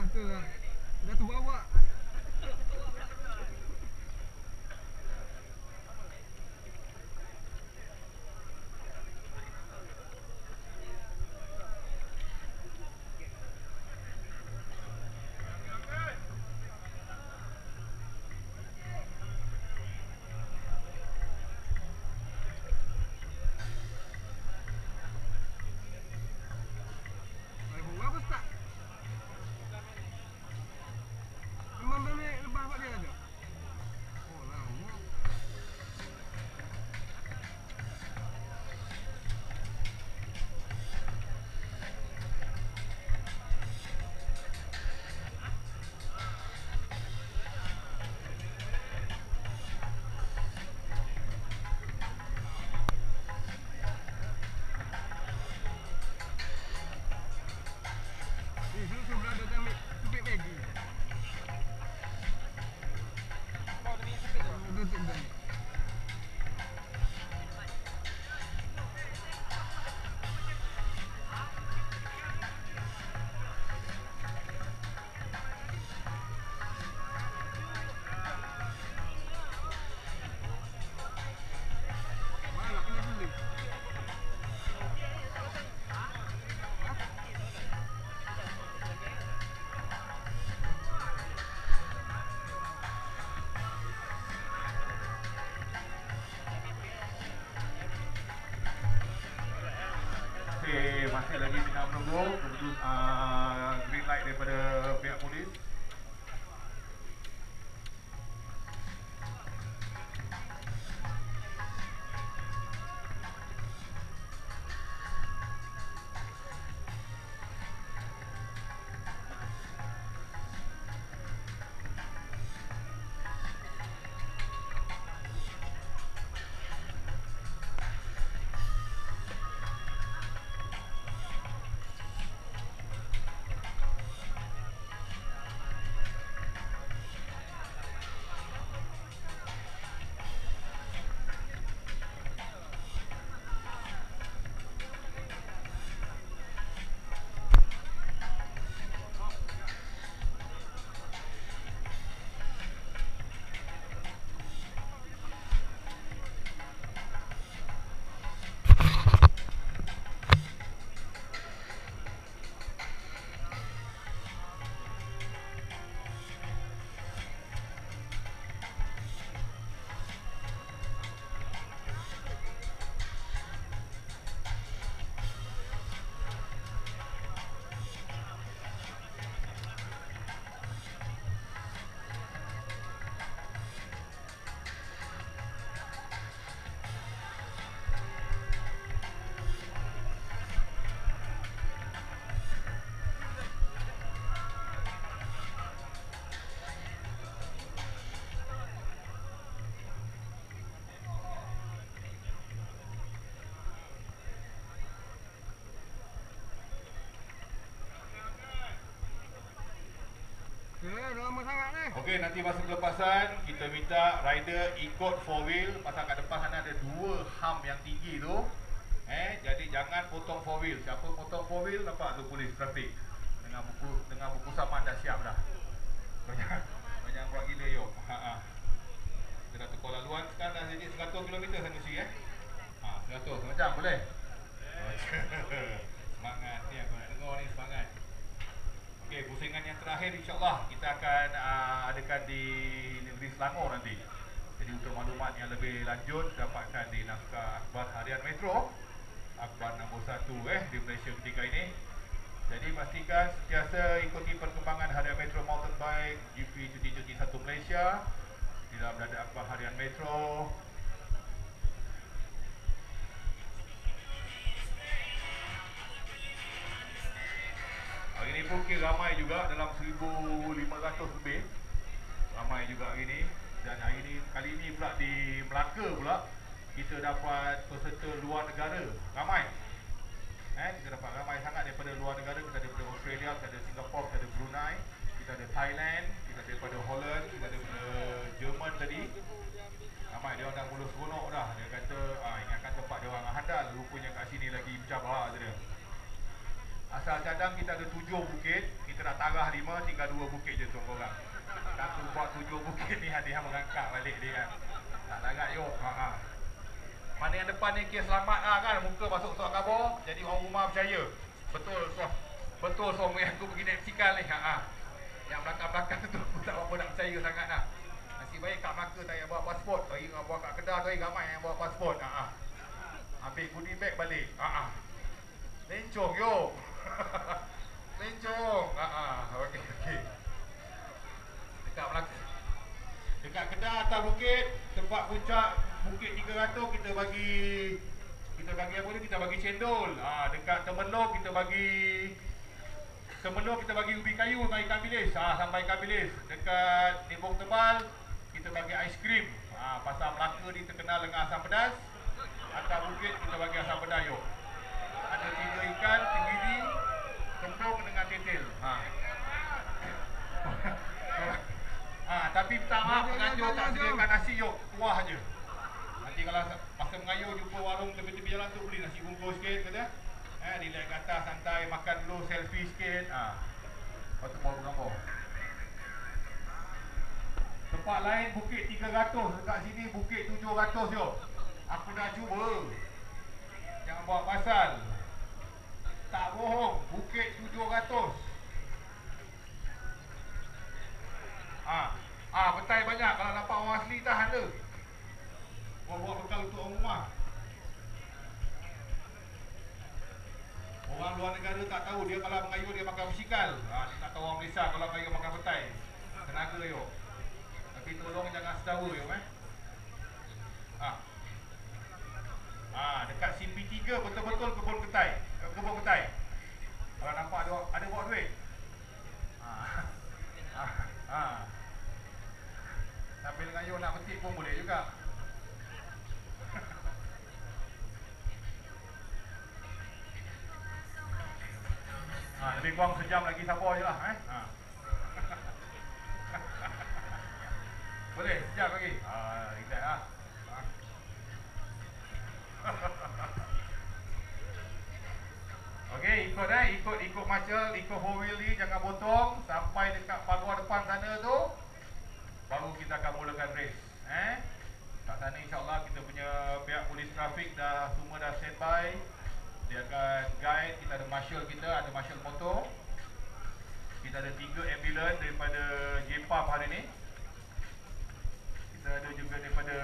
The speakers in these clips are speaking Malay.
betul lah. Dah terbawa. Berapa start? 15 minit lepas Pak dia ada? Oh lama. Susu berada dalam tupik Maggi. Tutup dah. Mana kena beli? Okey, masih lagi tengah menunggu green light daripada pihak polis. Dah lama sangat ni. Okey, nanti masa pelepasan kita minta rider ikut 4-wheel. Pasal kat depan sana ada 2 hump yang tinggi tu. Jadi jangan potong 4-wheel. Siapa potong 4-wheel nampak tu polis trafik. Dengan buku saman dah siap dah. Banyak buat gila yo. Kita dah tukar laluan sekarang dah jadi 100 km sana si 100 macam boleh. Semangat ni aku nak dengar ni, semangat. Okey, pusingan yang terakhir insya-Allah kita akan adakan di negeri Selangor nanti. Jadi untuk maklumat yang lebih lanjut dapatkan di naskah akhbar harian Metro, akhbar nombor 1 di Malaysia ketika ini. Jadi pastikan sentiasa ikuti perkembangan harian Metro Mountain Bike GP Cuti-Cuti 1 Malaysia. Di dalam berada akhbar harian Metro. Hari ini pun ramai juga, dalam 1,500 lebih. Ramai juga hari ini. Dan hari ini, kali ini pula di Melaka pula kita dapat peserta luar negara. Ramai. Kita dapat ramai sangat daripada luar negara. Kita ada daripada Australia, kita ada Singapura, kita ada Brunei, kita ada Thailand, kita ada daripada Holland, kita ada daripada Jerman tadi. Ramai dia orang dah mula seronok dah. Dia kata ingatkan tempat dia orang handal, rupanya kat sini lagi mencabar saja. Asal cadang kita ada 7 bukit. Kita dah dah tarah 5, tinggal 2 bukit je tu korang. Satu buat 7 bukit ni dia mengangkat balik dia kan. Tak larat yuk. Mana yang depan ni kes selamat lah kan, muka masuk suat kabur, jadi orang rumah percaya. Betul suami aku pergi naik basikal ni. Yang belakang-belakang tu aku tak apa nak percaya sangat lah. Nasib baik kat Melaka tak payah bawa pasport. Bagi orang bawa kat Kedah tu ramai yang bawa pasport. Ambil goodie bag balik. Lencong yuk. Lencong. Okey. Dekat Melaka. Dekat Kedah atas bukit, tempat puncak Bukit 300 kita bagi apa ni? Kita bagi cendol. Dekat Temenloh kita bagi ubi kayu dengan ikan bilis. Sampai ikan bilis. Dekat Nibong Tebal kita bagi aiskrim. Pasal Melaka ni terkenal dengan asam pedas. Atas bukit kita bagi asam pedas yuk. Ada 3 ikan, tenggiri, kembung dengan tetel. Tapi minta maaf penganjur tak sediakan nasi yuk. Kuah je. Nanti kalau masa mengayuh jumpa warung tepi-tepi jalan tu beli nasi bungkus sikit kata. Relax kat atas santai makan dulu selfie sikit. Lepas tu baru gambar. Tempat lain Bukit 300, dekat sini Bukit 700 yuk. Aku dah cuba. Jangan buat pasal. Tak bohong, Bukit 700. Petai banyak. Kalau nampak orang asli tahan tu. Buat bekal untuk orang rumah. Orang luar negara tak tahu. Dia kalau mengayuh dia makan basikal. Dia tak tahu orang Malaysia kalau mengayuh makan petai. Tenaga yuk. Tapi tolong jangan sedawa yuk dekat CP3 betul-betul kebun petai. Kalau nampak ada bawa duit. Sambil ngayuh nak petik pun boleh juga. Lebih kurang sejam lagi sabar je lah. Boleh, sejam lagi. Relax lah. Okey, ikut Marshall, ikut whole wheel ni, jangan potong sampai dekat pagar depan sana tu. Baru kita akan mulakan race. Kat sana insyaAllah kita punya pihak polis trafik semua dah standby. Dia akan guide. Kita ada marshal kita, ada marshal motor. Kita ada 3 ambulans daripada JPAM hari ni. Kita ada juga daripada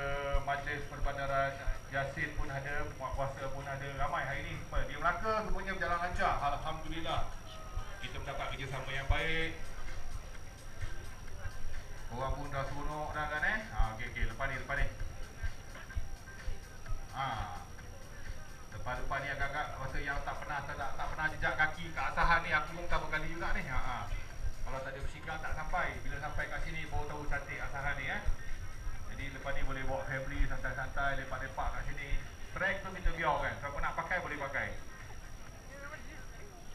Majlis Perbandaran Yasin pun ada, Kuasa pun ada. Ramai hari ni. Di Melaka semuanya berjalan lancar. Alhamdulillah. Kita mendapat kerjasama yang baik. Orang pun dah seronok dah kan Okey, lepas ni Depan ni agak-agak rasa yang tak pernah jejak kaki kat asahan ni. Aku pun pertama kali juga ni. Kalau tak ada bersikap tak sampai. Bila sampai kat sini baru tahu cantik asahan ni Jadi lepas ni boleh bawa family santai-santai, lepak-lepak kat sini. Track tu kita biarkan. Siapa nak pakai boleh pakai.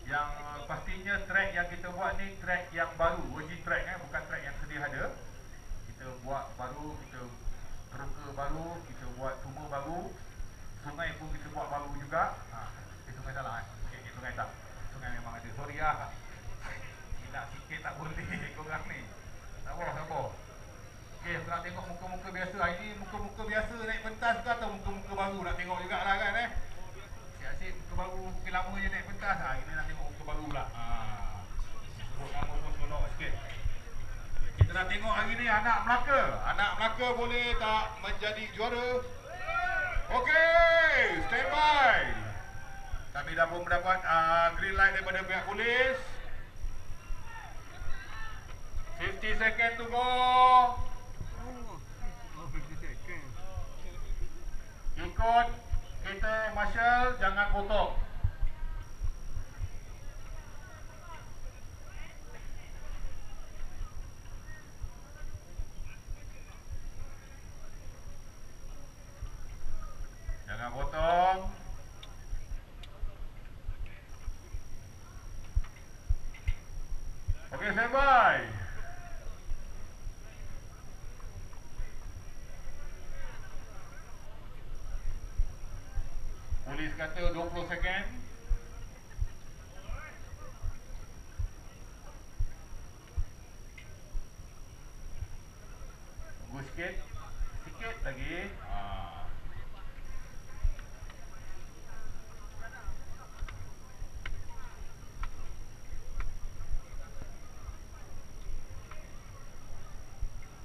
Yang pastinya track yang kita buat ni track yang baru, OG track bukan track yang sedia ada. Kita buat baru, kita teruka baru, kita buat semua baru. Sungai pun kita buat baru juga. Sungai salah sungai tak. Sungai memang ada. Sorry lah. Silap sikit tak boleh korang ni. Sabar. Okey, nak tengok muka-muka biasa. Hari ni muka-muka biasa naik pentas ke atau muka-muka baru nak tengok jugalah kan Asyik muka baru, mungkin lama je naik pentas. Ini nak tengok muka baru pula. Sebut nama pun seronok sikit. Kita nak tengok hari ni anak Melaka. Anak Melaka boleh tak menjadi juara? Okey, standby. Kami dah pun mendapat green light daripada pihak polis. 50 second to go. 50 second. Ikut kita marshal, jangan potong. Jangan potong. Okey, standby. Polis kata 20 second. sikit. Sikit lagi.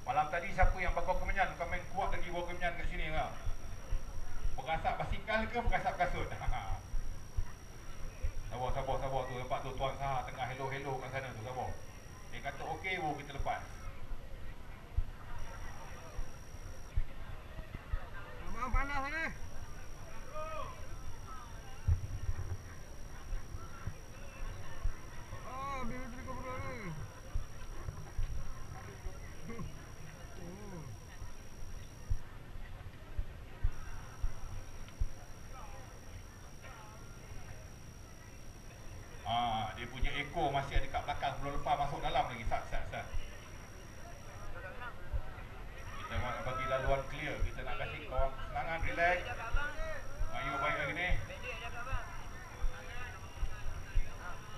Malam tadi siapa yang bakar kemenyan? Komen kuat lagi bawa kemenyan kat sini lah. Berasap basikal ke berasap kasut? Sabar tu, nampak tu Tuan Saha tengah hello kat sana tu, sabar. Dia kata okey baru kita lepas. Abang panas ni. Oh, biru tu kau berdua ni. Dia punya ekor masih ada kat belakang, belum lepas masuk dalam lagi. Sat. Kita nak bagi laluan clear. Kita nak kasi kawan selangan, relax. Ayo baik lagi ni.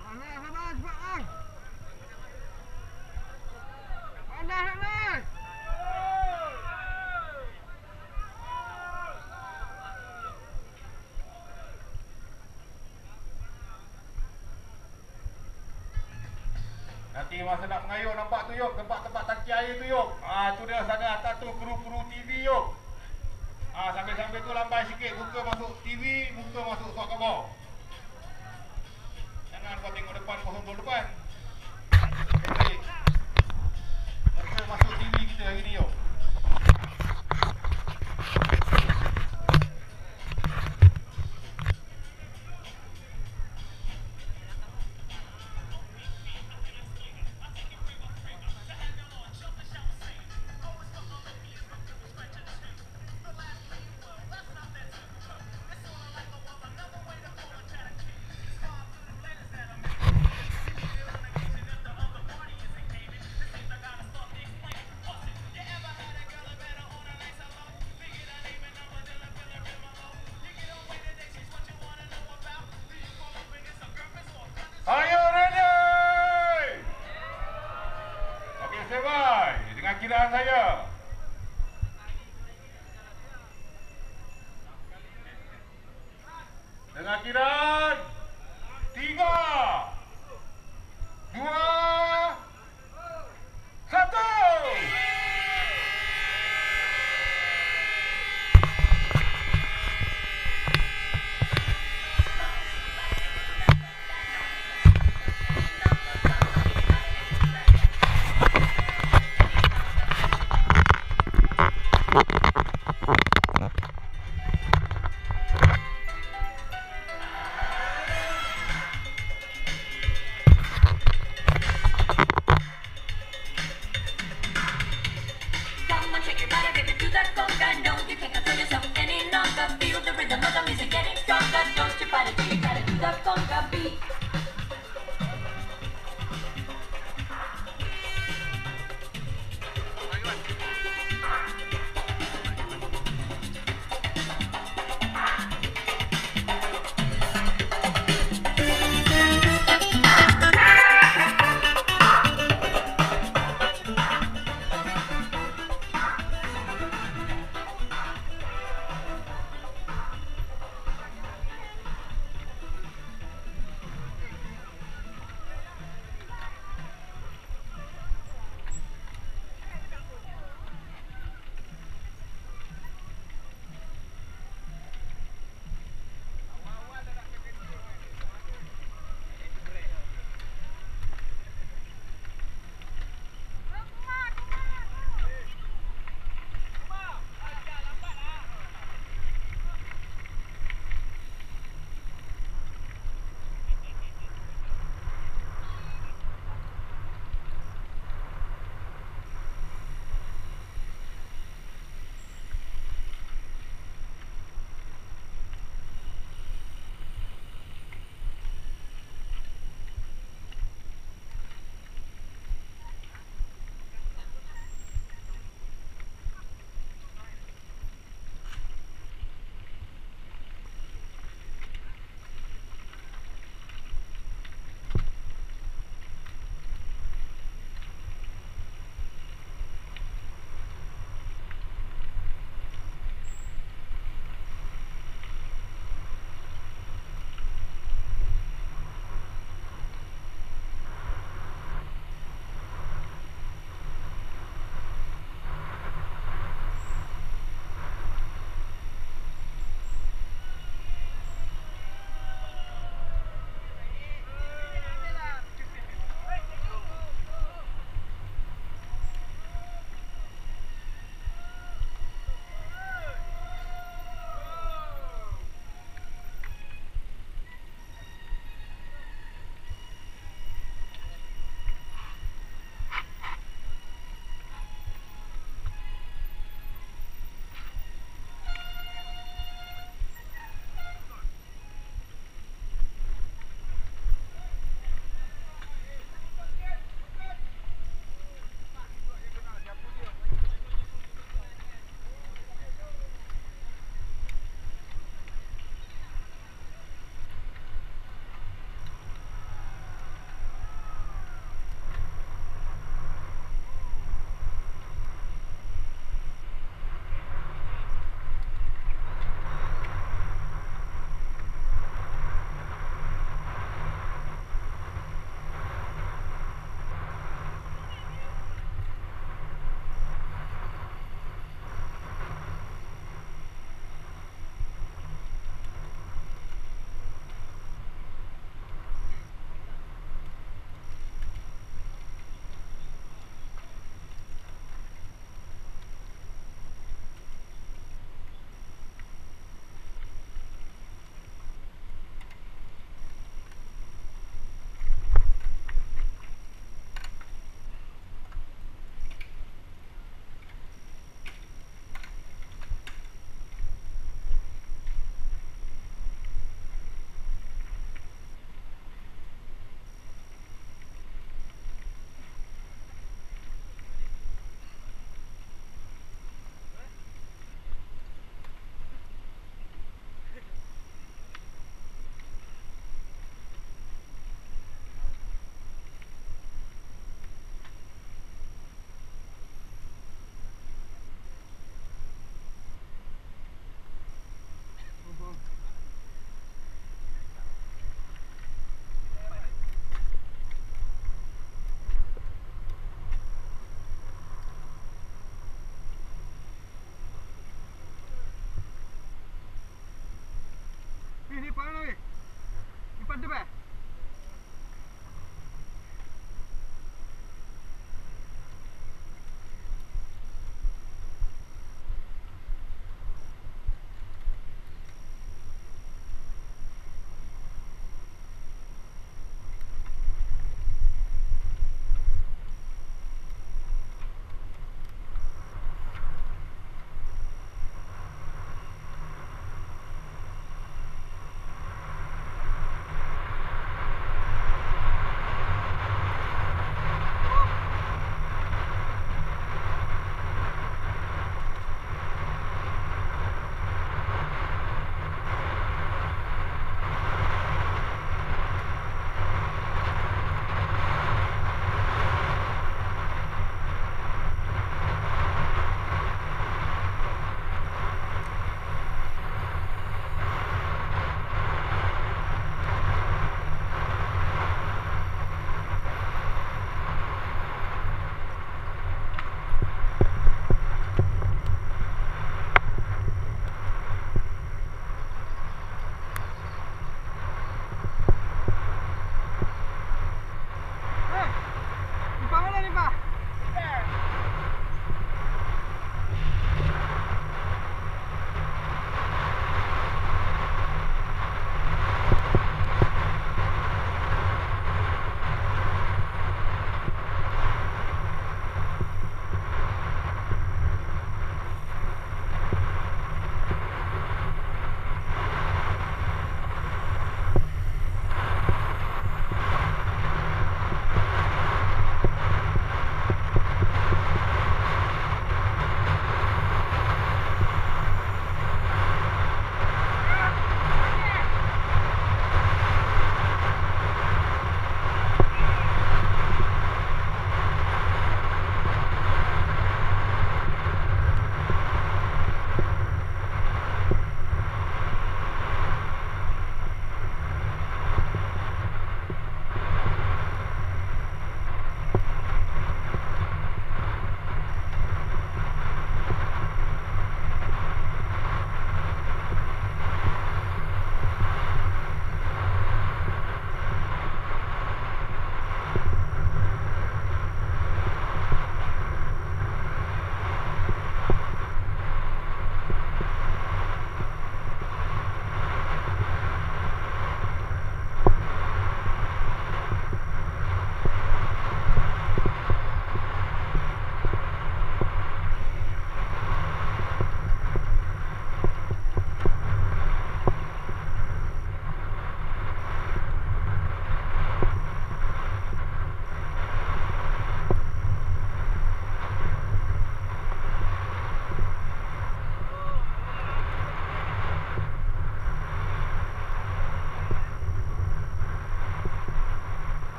Panas abang, cepat bang. Panas. Nanti masa nak mengayuh nampak tu yuk, tempat-tempat tangki air tu yuk. Tu dia sana atas tu kru-kru TV yuk. Sambil-sambil tu lambai sikit, muka masuk TV, muka masuk suat khabar. Jangan kau tengok depan, kau hembul depan. Baik. Muka masuk TV kita hari ni yuk. Ayo ready! Okey, standby. Dengan kiraan saya.